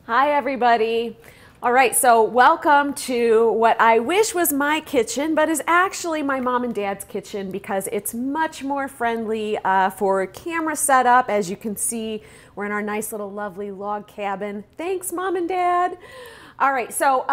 Hi, everybody. All right, so welcome to what I wish was my kitchen, but is actually my mom and dad's kitchen because it's much more friendly for camera setup. As you can see, we're in our nice little lovely log cabin. Thanks, Mom and Dad. All right, so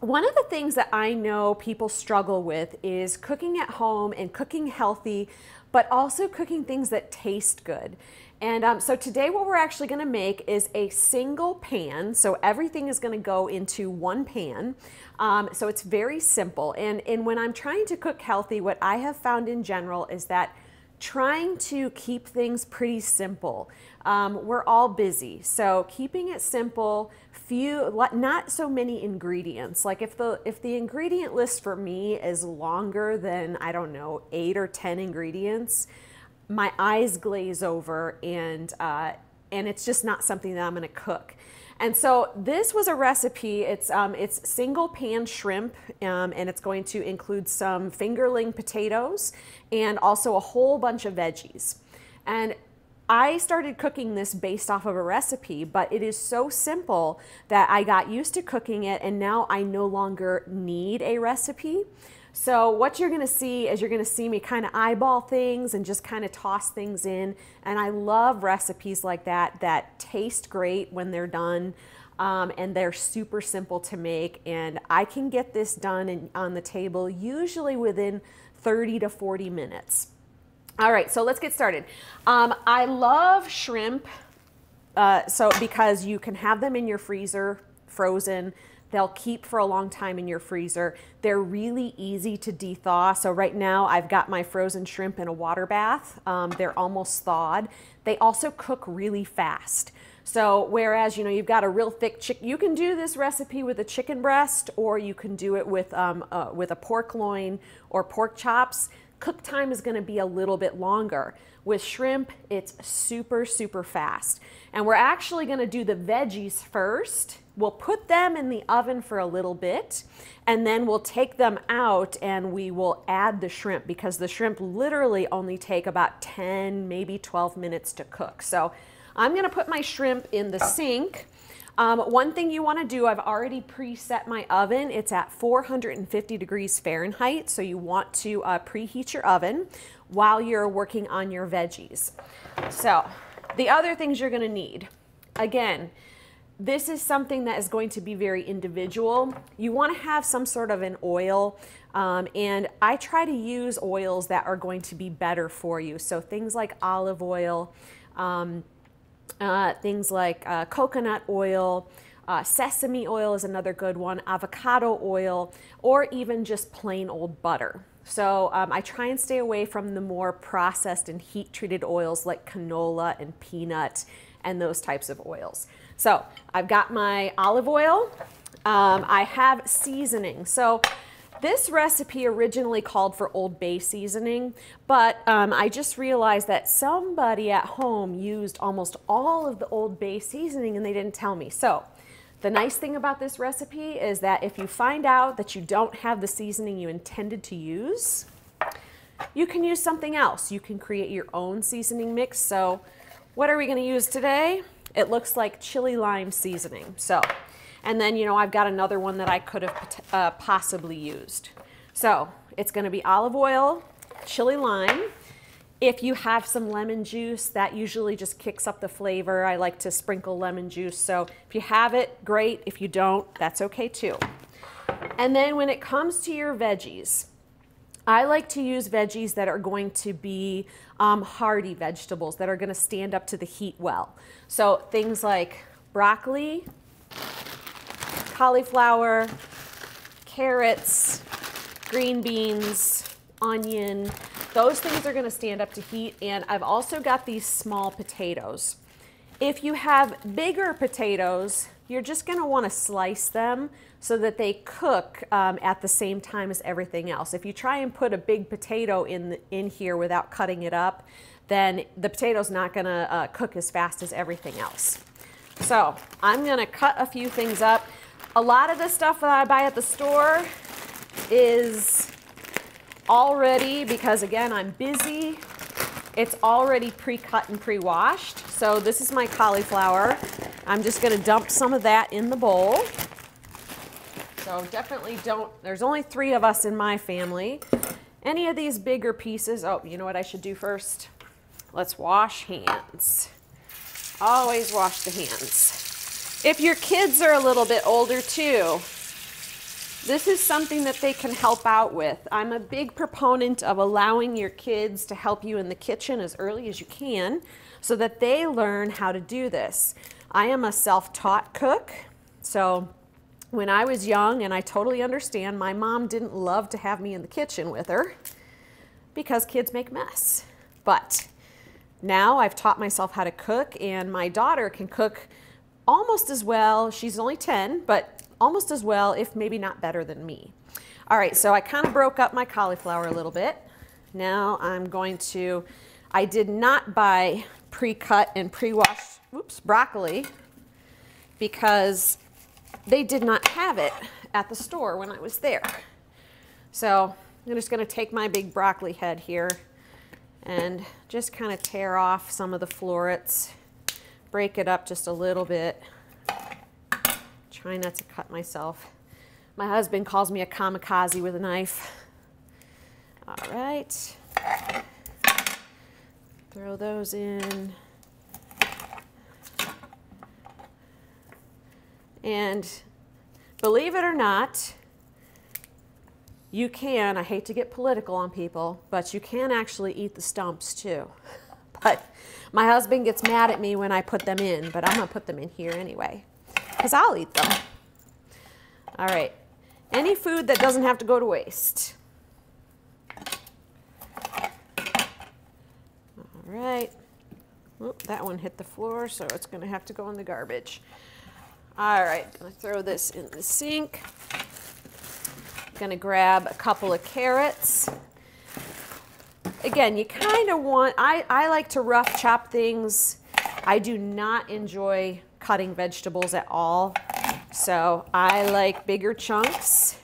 one of the things that I know people struggle with is cooking at home and cooking healthy, but also cooking things that taste good. And so today what we're actually going to make is a single pan. So everything is going to go into one pan. So it's very simple. And when I'm trying to cook healthy, what I have found in general is that trying to keep things pretty simple. We're all busy, so keeping it simple, not so many ingredients. Like if the ingredient list for me is longer than, I don't know, 8 or 10 ingredients, my eyes glaze over, and it's just not something that I'm going to cook. And so this was a recipe. It's single pan shrimp, and it's going to include some fingerling potatoes and also a whole bunch of veggies. And I started cooking this based off of a recipe, but it is so simple that I got used to cooking it, and now I no longer need a recipe. So what you're going to see is you're going to see me kind of eyeball things and just kind of toss things in. And I love recipes like that that taste great when they're done, and they're super simple to make. And I can get this done on the table usually within 30 to 40 minutes. All right, so let's get started. I love shrimp because you can have them in your freezer frozen. They'll keep for a long time in your freezer. They're really easy to de-thaw. So right now I've got my frozen shrimp in a water bath. They're almost thawed. They also cook really fast. So whereas, you've got a real thick chicken, you can do this recipe with a chicken breast, or you can do it with a pork loin or pork chops. Cook time is going to be a little bit longer. With shrimp, it's super, super fast. And we're actually going to do the veggies first. We'll put them in the oven for a little bit, and then we'll take them out and we will add the shrimp, because the shrimp literally only take about 10, maybe 12 minutes to cook. So I'm going to put my shrimp in the sink. One thing you want to do, I've already preset my oven. It's at 450 degrees Fahrenheit. So you want to preheat your oven while you're working on your veggies. So the other things you're going to need, again, this is something that is going to be very individual. You want to have some sort of an oil, and I try to use oils that are going to be better for you. So things like olive oil, things like coconut oil, sesame oil is another good one, avocado oil, or even just plain old butter. So I try and stay away from the more processed and heat-treated oils like canola and peanut and those types of oils. So I've got my olive oil. I have seasoning. So this recipe originally called for Old Bay seasoning, but I just realized that somebody at home used almost all of the Old Bay seasoning and they didn't tell me. So the nice thing about this recipe is that if you find out that you don't have the seasoning you intended to use, you can use something else. You can create your own seasoning mix. So what are we going to use today? It looks like chili lime seasoning. So, and then, I've got another one that I could have possibly used. So it's going to be olive oil, chili lime. If you have some lemon juice, that usually just kicks up the flavor. I like to sprinkle lemon juice. So if you have it, great. If you don't, that's okay too. And then when it comes to your veggies, I like to use veggies that are going to be hearty vegetables that are going to stand up to the heat well. So things like broccoli, cauliflower, carrots, green beans, onion, those things are going to stand up to heat. And I've also got these small potatoes. If you have bigger potatoes, you're just going to want to slice them so that they cook at the same time as everything else. If you try and put a big potato in here without cutting it up, then the potato's not going to cook as fast as everything else. So I'm going to cut a few things up. A lot of the stuff that I buy at the store is already, because again, I'm busy, it's already pre-cut and pre-washed. So this is my cauliflower. I'm just going to dump some of that in the bowl. So definitely don't, there's only 3 of us in my family. Any of these bigger pieces, oh, you know what I should do first? Let's wash hands. Always wash the hands. If your kids are a little bit older too, this is something that they can help out with. I'm a big proponent of allowing your kids to help you in the kitchen as early as you can so that they learn how to do this. I am a self-taught cook, so when I was young, and I totally understand, my mom didn't love to have me in the kitchen with her because kids make mess. But now I've taught myself how to cook, and my daughter can cook almost as well. She's only 10, but almost as well, if maybe not better than me. All right, so I kind of broke up my cauliflower a little bit. Now I'm going to, I did not buy pre-cut and pre-washed, broccoli because they did not have it at the store when I was there. So I'm just going to take my big broccoli head here and just kind of tear off some of the florets, break it up just a little bit. Try not to cut myself. My husband calls me a kamikaze with a knife. All right. Throw those in. And believe it or not, you can, I hate to get political on people, but you can actually eat the stumps too. But my husband gets mad at me when I put them in, but I'm gonna put them in here anyway, because I'll eat them. All right, any food that doesn't have to go to waste. All right, oh, that one hit the floor, so it's gonna have to go in the garbage. All right, I'm gonna throw this in the sink. I'm gonna grab a couple of carrots. Again, you kind of want, I like to rough chop things. I do not enjoy cutting vegetables at all, so I like bigger chunks.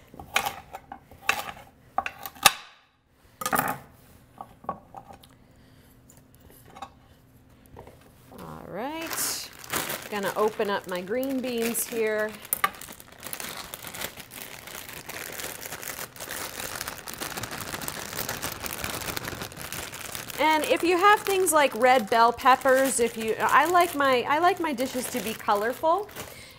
All right. Gonna open up my green beans here. And if you have things like red bell peppers, I like my dishes to be colorful.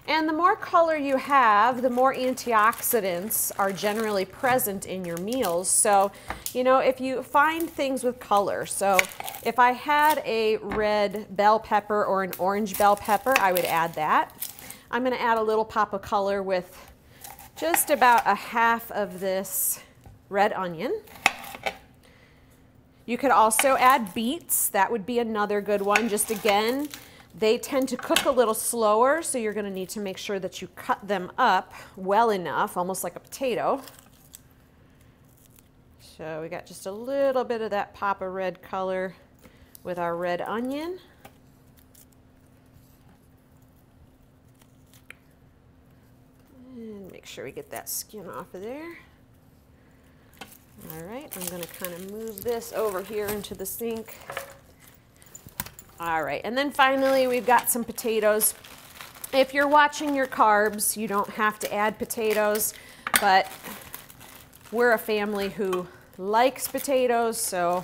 And the more color you have, the more antioxidants are generally present in your meals. So, you know, if you find things with color, so if I had a red bell pepper or an orange bell pepper, I would add that. I'm going to add a little pop of color with just about a half of this red onion. You could also add beets. That would be another good one. Just again, they tend to cook a little slower, so you're going to need to make sure that you cut them up well enough, almost like a potato. So we got just a little bit of that pop of red color with our red onion. And make sure we get that skin off of there. All right, I'm going to kind of move this over here into the sink. All right, and then finally we've got some potatoes. If you're watching your carbs, you don't have to add potatoes, but we're a family who likes potatoes, so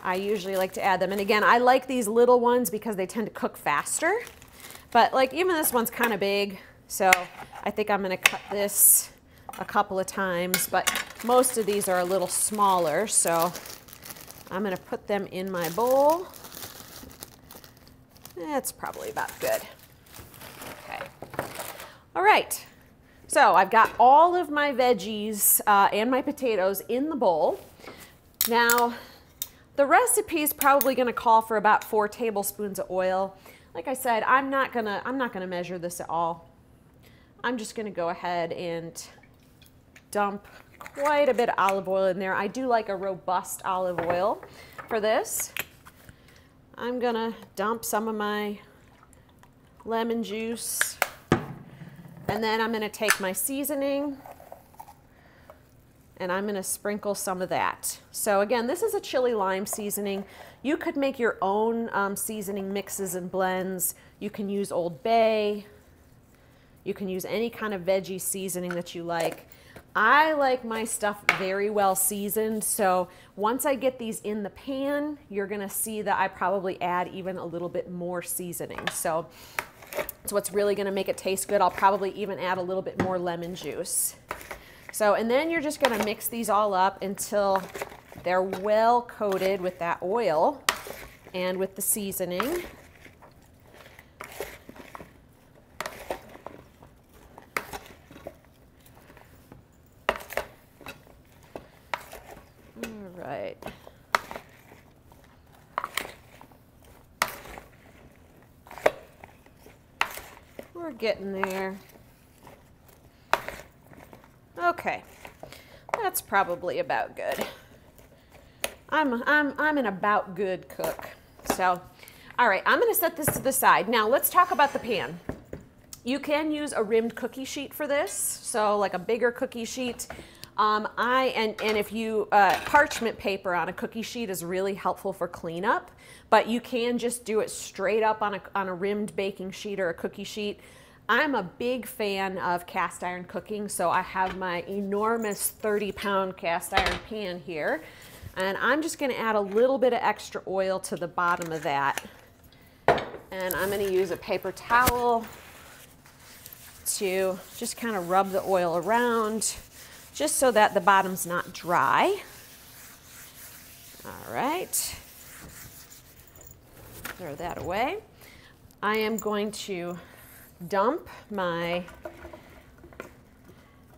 I usually like to add them. And again, I like these little ones because they tend to cook faster, but like even this one's kind of big, so I think I'm going to cut this a couple of times, but most of these are a little smaller, so I'm going to put them in my bowl. That's probably about good. Okay. All right. So I've got all of my veggies and my potatoes in the bowl. Now, the recipe is probably going to call for about 4 tablespoons of oil. Like I said, I'm not gonna measure this at all. I'm just going to go ahead and dump quite a bit of olive oil in there. I do like a robust olive oil for this. I'm gonna dump some of my lemon juice, and then I'm gonna take my seasoning and I'm gonna sprinkle some of that. So again, this is a chili lime seasoning. You could make your own seasoning mixes and blends. You can use Old Bay. You can use any kind of veggie seasoning that you like. I like my stuff very well seasoned, so once I get these in the pan, you're gonna see that I probably add even a little bit more seasoning. So it's what's really gonna make it taste good. I'll probably even add a little bit more lemon juice. So, and then you're just gonna mix these all up until they're well coated with that oil and with the seasoning. All right. We're getting there. Okay, that's probably about good. I'm an about good cook. So, all right, I'm gonna set this to the side. Now let's talk about the pan. You can use a rimmed cookie sheet for this, so like a bigger cookie sheet. And if you, parchment paper on a cookie sheet is really helpful for cleanup, but you can just do it straight up on a rimmed baking sheet or a cookie sheet. I'm a big fan of cast iron cooking, so I have my enormous 30-pound cast iron pan here, and I'm just gonna add a little bit of extra oil to the bottom of that. And I'm gonna use a paper towel to just kind of rub the oil around, just so that the bottom's not dry. All right, throw that away. I am going to dump my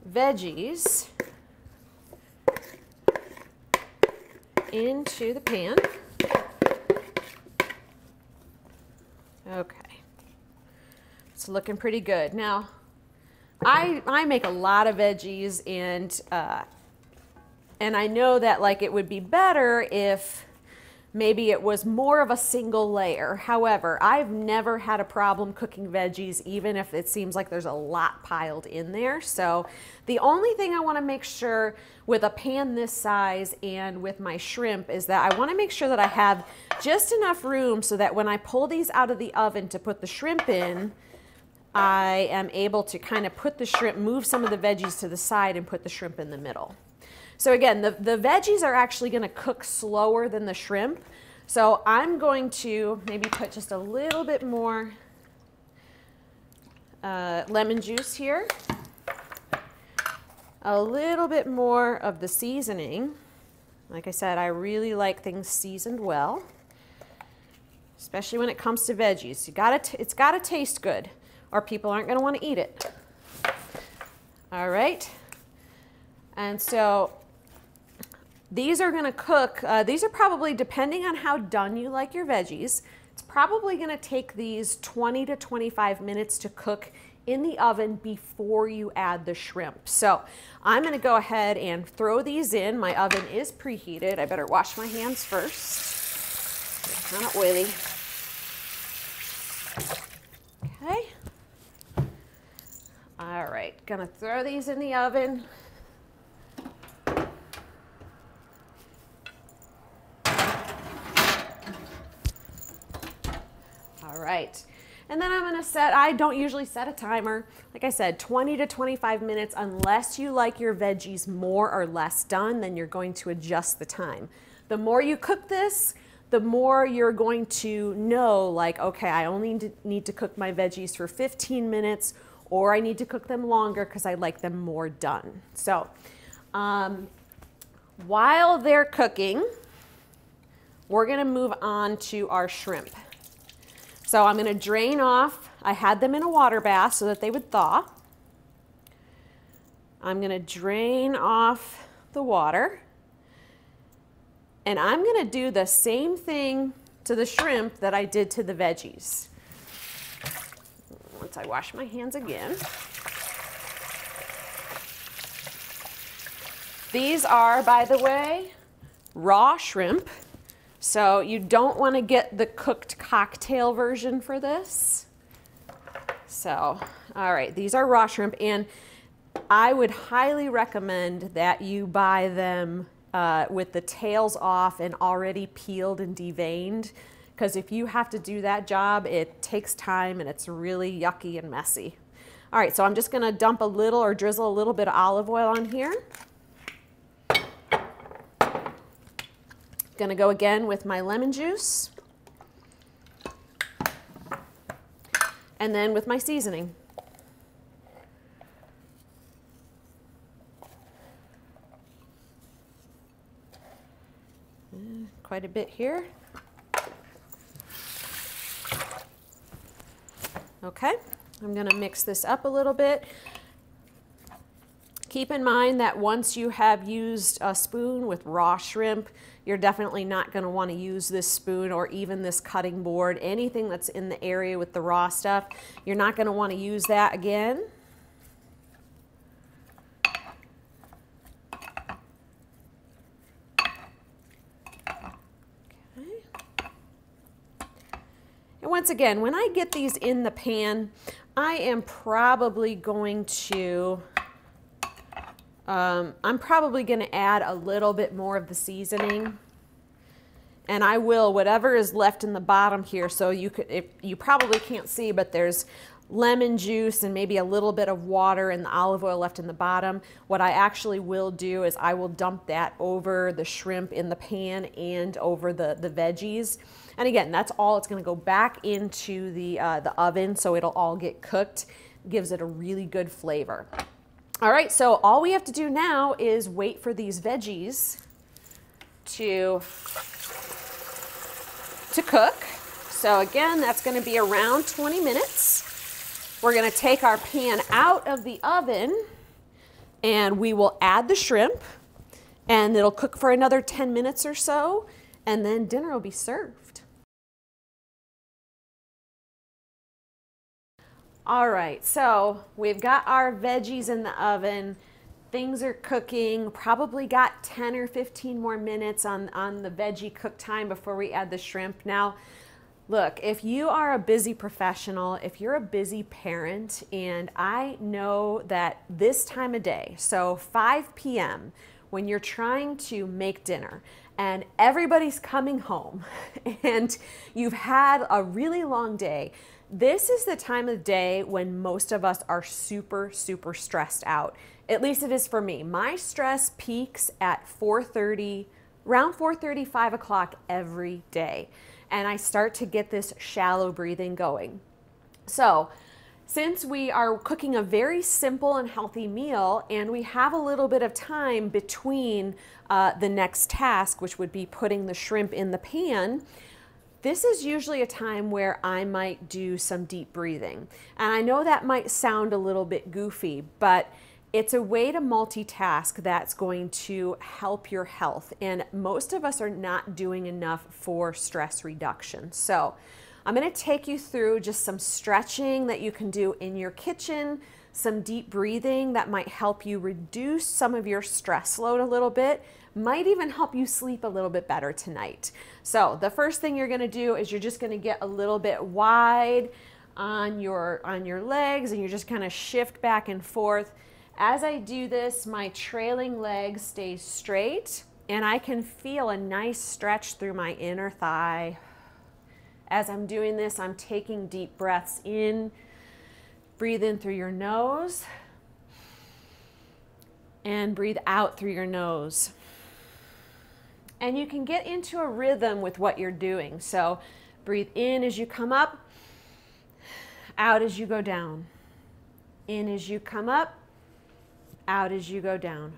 veggies into the pan. Okay, it's looking pretty good. Now, I make a lot of veggies, and I know that like it would be better if maybe it was more of a single layer. However, I've never had a problem cooking veggies, even if it seems like there's a lot piled in there. So the only thing I want to make sure with a pan this size and with my shrimp is that I want to make sure that I have just enough room so that when I pull these out of the oven to put the shrimp in, I am able to kind of put the shrimp, move some of the veggies to the side and put the shrimp in the middle. So again, the veggies are actually going to cook slower than the shrimp. So I'm going to maybe put just a little bit more lemon juice here, a little bit more of the seasoning. Like I said, I really like things seasoned well, especially when it comes to veggies. It's got to taste good, or people aren't going to want to eat it. All right. And so these are going to cook. These are probably, depending on how done you like your veggies, it's probably going to take these 20 to 25 minutes to cook in the oven before you add the shrimp. So I'm going to go ahead and throw these in. My oven is preheated. I better wash my hands first. They're kind of oily. Okay. All right, gonna throw these in the oven. All right, and then I'm gonna set, I don't usually set a timer. Like I said, 20 to 25 minutes, unless you like your veggies more or less done, then you're going to adjust the time. The more you cook this, the more you're going to know, like, okay, I only need to cook my veggies for 15 minutes, or I need to cook them longer because I like them more done. So while they're cooking, we're gonna move on to our shrimp. So I'm gonna drain off, I had them in a water bath so that they would thaw. I'm gonna drain off the water, and I'm gonna do the same thing to the shrimp that I did to the veggies. Once I wash my hands again. These are, by the way, raw shrimp. So you don't want to get the cooked cocktail version for this. So, all right, these are raw shrimp. And I would highly recommend that you buy them with the tails off and already peeled and deveined, because if you have to do that job, it takes time and it's really yucky and messy. All right, so I'm just gonna dump a little or drizzle a little bit of olive oil on here. Gonna go again with my lemon juice. And then with my seasoning. Quite a bit here. Okay, I'm gonna mix this up a little bit. Keep in mind that once you have used a spoon with raw shrimp, you're definitely not going to want to use this spoon or even this cutting board. Anything that's in the area with the raw stuff, you're not going to want to use that again. Okay. And once again, when I get these in the pan, I am probably going to I'm probably going to add a little bit more of the seasoning, and I will, whatever is left in the bottom here. So you probably can't see, but there's lemon juice and maybe a little bit of water and the olive oil left in the bottom. What I actually will do is I will dump that over the shrimp in the pan and over the veggies. And again, that's all. It's going to go back into the oven, so it'll all get cooked. Gives it a really good flavor. All right, so all we have to do now is wait for these veggies to cook. So again, that's going to be around 20 minutes. We're going to take our pan out of the oven and we will add the shrimp, and it'll cook for another 10 minutes or so, and then dinner will be served. All right, so we've got our veggies in the oven. Things are cooking, probably got 10 or 15 more minutes on the veggie cook time before we add the shrimp. Now, look, if you are a busy professional, if you're a busy parent, and I know that this time of day, so 5 p.m., when you're trying to make dinner and everybody's coming home and you've had a really long day, this is the time of day when most of us are super, super stressed out. At least it is for me. My stress peaks at 4:30, around 4:30, 5 o'clock every day. And I start to get this shallow breathing going. So since we are cooking a very simple and healthy meal, and we have a little bit of time between the next task, which would be putting the shrimp in the pan, this is usually a time where I might do some deep breathing. And I know that might sound a little bit goofy, but it's a way to multitask that's going to help your health. And most of us are not doing enough for stress reduction. So I'm going to take you through just some stretching that you can do in your kitchen, some deep breathing that might help you reduce some of your stress load a little bit, might even help you sleep a little bit better tonight. So the first thing you're going to do is you're just going to get a little bit wide on your legs, and you're just kind of shift back and forth. As I do this, my trailing leg stays straight, and I can feel a nice stretch through my inner thigh. As I'm doing this, I'm taking deep breaths in. Breathe in through your nose and breathe out through your nose. And you can get into a rhythm with what you're doing. So breathe in as you come up, out as you go down. In as you come up, out as you go down.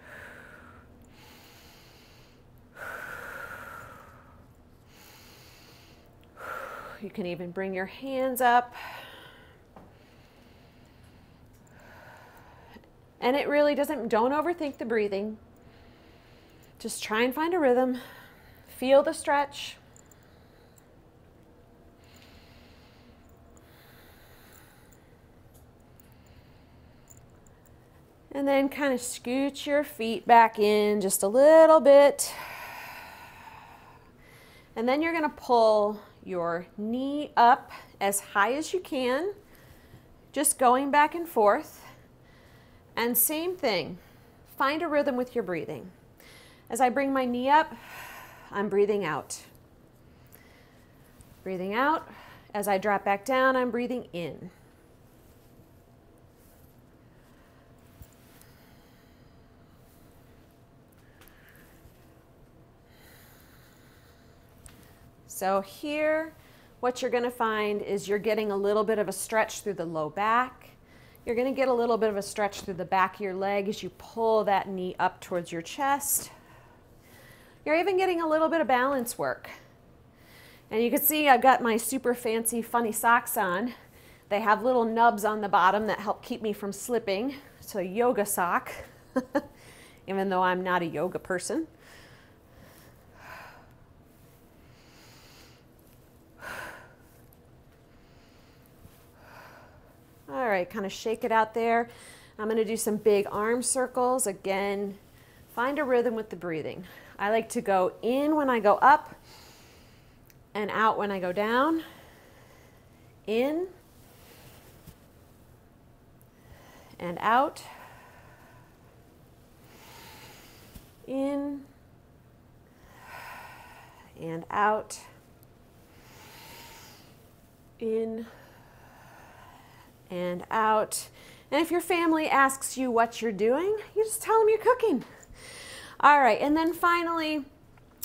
You can even bring your hands up. And it really don't overthink the breathing. Just try and find a rhythm. Feel the stretch. And then kind of scoot your feet back in just a little bit. And then you're going to pull your knee up as high as you can, just going back and forth. And same thing, find a rhythm with your breathing. As I bring my knee up, I'm breathing out. Breathing out. As I drop back down, I'm breathing in. So here, what you're going to find is you're getting a little bit of a stretch through the low back. You're going to get a little bit of a stretch through the back of your leg as you pull that knee up towards your chest. You're even getting a little bit of balance work. And you can see I've got my super fancy funny socks on. They have little nubs on the bottom that help keep me from slipping. It's a yoga sock, even though I'm not a yoga person. All right, kind of shake it out there. I'm going to do some big arm circles. Again, find a rhythm with the breathing. I like to go in when I go up and out when I go down. In and out. In and out. In and out. And if your family asks you what you're doing, you just tell them you're cooking. All right, and then finally,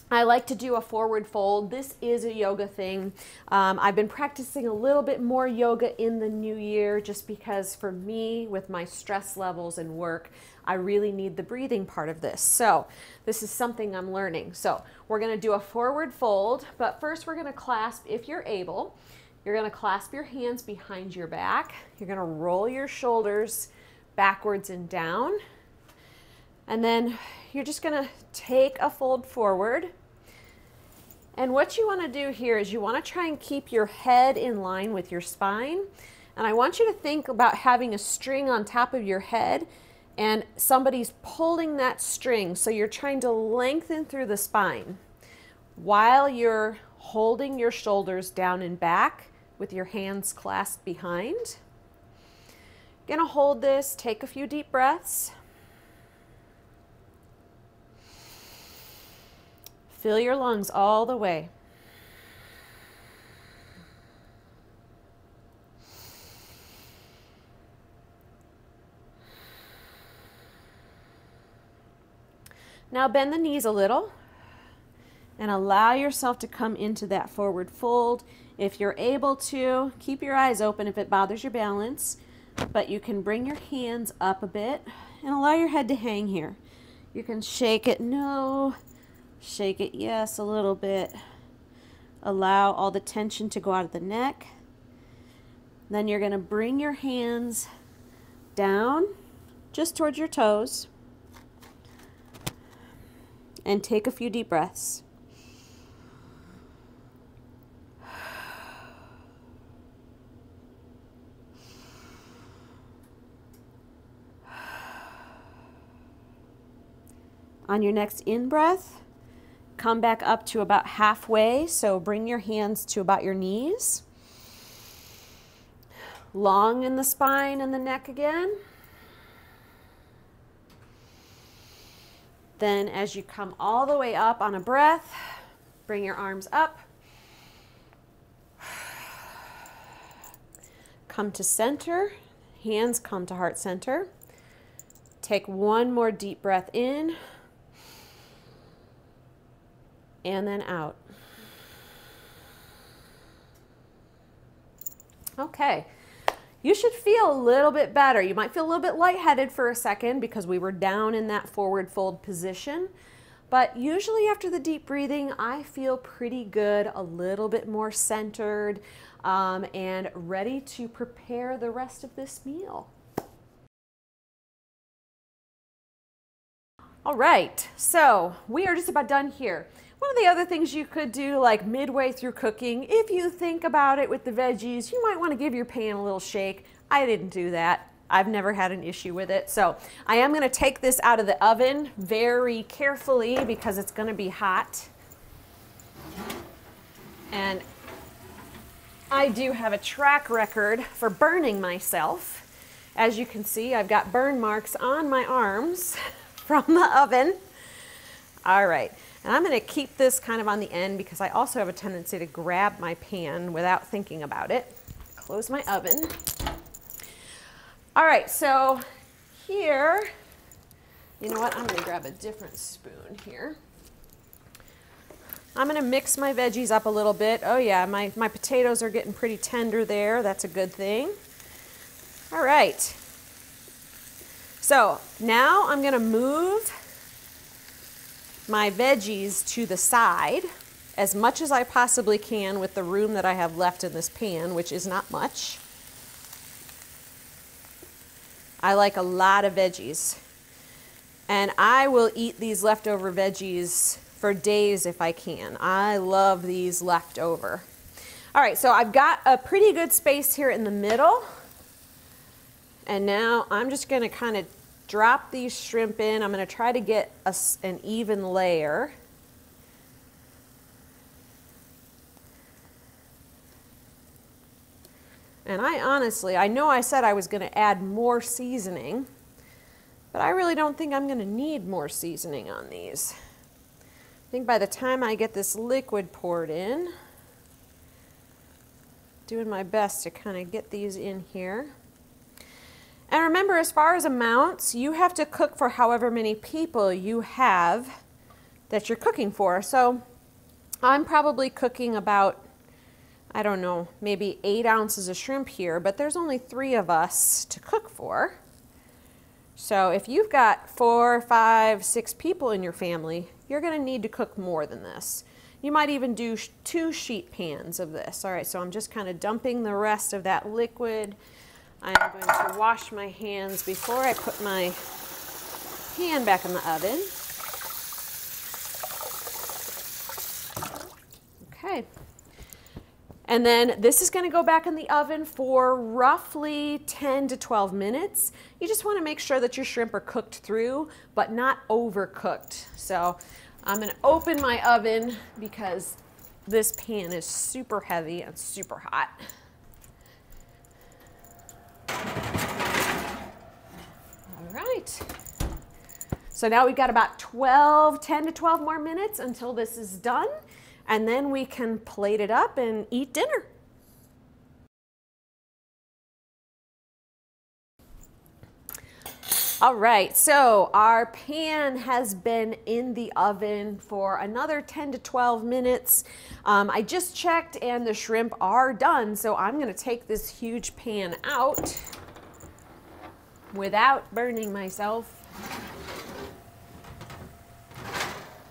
I like to do a forward fold. This is a yoga thing. I've been practicing a little bit more yoga in the new year just because for me, with my stress levels and work, I really need the breathing part of this. So this is something I'm learning. So we're gonna do a forward fold, but first we're gonna clasp, if you're able, you're gonna clasp your hands behind your back. You're gonna roll your shoulders backwards and down. And then you're just gonna take a fold forward. And what you wanna do here is you wanna try and keep your head in line with your spine. And I want you to think about having a string on top of your head and somebody's pulling that string. So you're trying to lengthen through the spine while you're holding your shoulders down and back with your hands clasped behind. Gonna hold this, take a few deep breaths. Fill your lungs all the way. Now bend the knees a little and allow yourself to come into that forward fold. If you're able to, keep your eyes open if it bothers your balance, but you can bring your hands up a bit and allow your head to hang here. You can shake it no, shake it yes a little bit. Allow all the tension to go out of the neck. Then you're going to bring your hands down just towards your toes and take a few deep breaths. On your next in-breath, come back up to about halfway, so bring your hands to about your knees. Long in the spine and the neck again. Then as you come all the way up on a breath, bring your arms up. Come to center, hands come to heart center. Take one more deep breath in. And then out. Okay, you should feel a little bit better. You might feel a little bit lightheaded for a second because we were down in that forward fold position. But usually after the deep breathing, I feel pretty good, a little bit more centered, and ready to prepare the rest of this meal. All right, so we are just about done here. One of the other things you could do, like midway through cooking, if you think about it with the veggies, you might want to give your pan a little shake. I didn't do that. I've never had an issue with it. So I am going to take this out of the oven very carefully because it's going to be hot. And I do have a track record for burning myself As you can see, I've got burn marks on my arms from the oven. All right, and I'm gonna keep this kind of on the end because I also have a tendency to grab my pan without thinking about it. Close my oven. All right, so here, you know what? I'm gonna grab a different spoon here. I'm gonna mix my veggies up a little bit. Oh yeah, my potatoes are getting pretty tender there. That's a good thing. All right. So now I'm gonna move my veggies to the side as much as I possibly can with the room that I have left in this pan, which is not much. I like a lot of veggies, and I will eat these leftover veggies for days if I can. I love these leftover. All right, so I've got a pretty good space here in the middle, and now I'm just gonna kind of drop these shrimp in. I'm gonna try to get an even layer. And I know I said I was gonna add more seasoning, but I really don't think I'm gonna need more seasoning on these. I think by the time I get this liquid poured in, doing my best to kind of get these in here. And remember, as far as amounts, you have to cook for however many people you have that you're cooking for. So I'm probably cooking about, I don't know, maybe 8 ounces of shrimp here, but there's only 3 of us to cook for. So if you've got 4, 5, 6 people in your family, you're gonna need to cook more than this. You might even do 2 sheet pans of this. All right, so I'm just kind of dumping the rest of that liquid. I'm going to wash my hands before I put my pan back in the oven. Okay. And then this is going to go back in the oven for roughly 10 to 12 minutes. You just want to make sure that your shrimp are cooked through, but not overcooked. So I'm going to open my oven because this pan is super heavy and super hot. All right. So now we've got about 10 to 12 more minutes until this is done. And then we can plate it up and eat dinner. All right, so our pan has been in the oven for another 10 to 12 minutes. I just checked and the shrimp are done, so I'm gonna take this huge pan out without burning myself.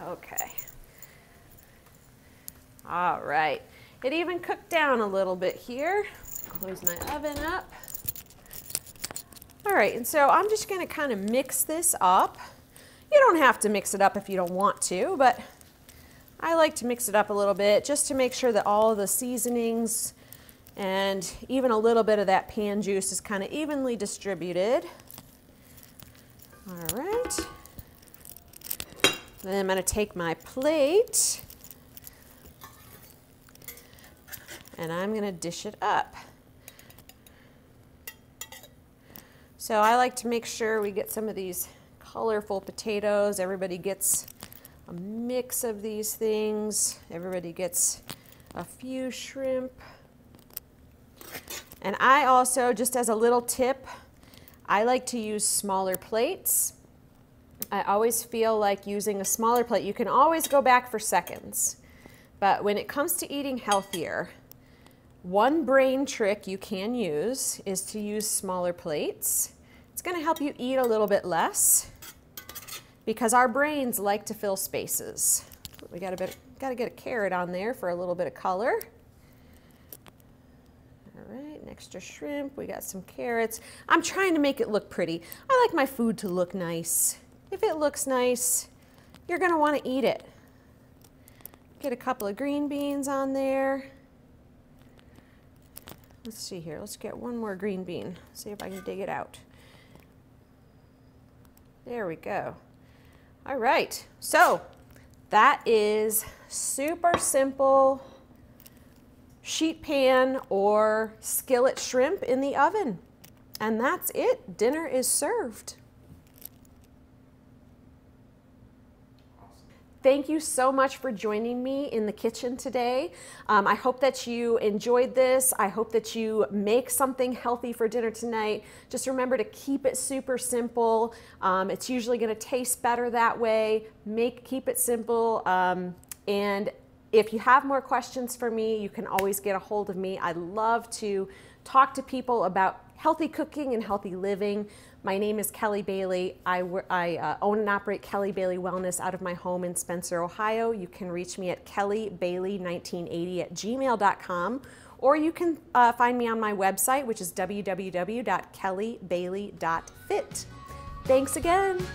Okay. All right, it even cooked down a little bit here. Close my oven up. All right, and so I'm just gonna kind of mix this up. You don't have to mix it up if you don't want to, but I like to mix it up a little bit just to make sure that all of the seasonings and even a little bit of that pan juice is kind of evenly distributed. All right. Then I'm gonna take my plate and I'm gonna dish it up. So I like to make sure we get some of these colorful potatoes. Everybody gets a mix of these things. Everybody gets a few shrimp. And I also, just as a little tip, I like to use smaller plates. I always feel like using a smaller plate, you can always go back for seconds. But when it comes to eating healthier, one brain trick you can use is to use smaller plates. It's going to help you eat a little bit less because our brains like to fill spaces. We got to get a carrot on there for a little bit of color. All right, an extra shrimp. We got some carrots. I'm trying to make it look pretty. I like my food to look nice. If it looks nice, you're going to want to eat it. Get a couple of green beans on there. Let's see here. Let's get one more green bean. See if I can dig it out. There we go. All right. So that is super simple sheet pan or skillet shrimp in the oven. And that's it. Dinner is served. Thank you so much for joining me in the kitchen today. I hope that you enjoyed this. I hope that you make something healthy for dinner tonight. Just remember to keep it super simple. It's usually going to taste better that way. Keep it simple. And if you have more questions for me, you can always get a hold of me. I love to talk to people about healthy cooking and healthy living. My name is Kelly Bailey. I own and operate Kelly Bailey Wellness out of my home in Spencer, Ohio. You can reach me at kellybailey1980@gmail.com, or you can find me on my website, which is www.kellybailey.fit. Thanks again.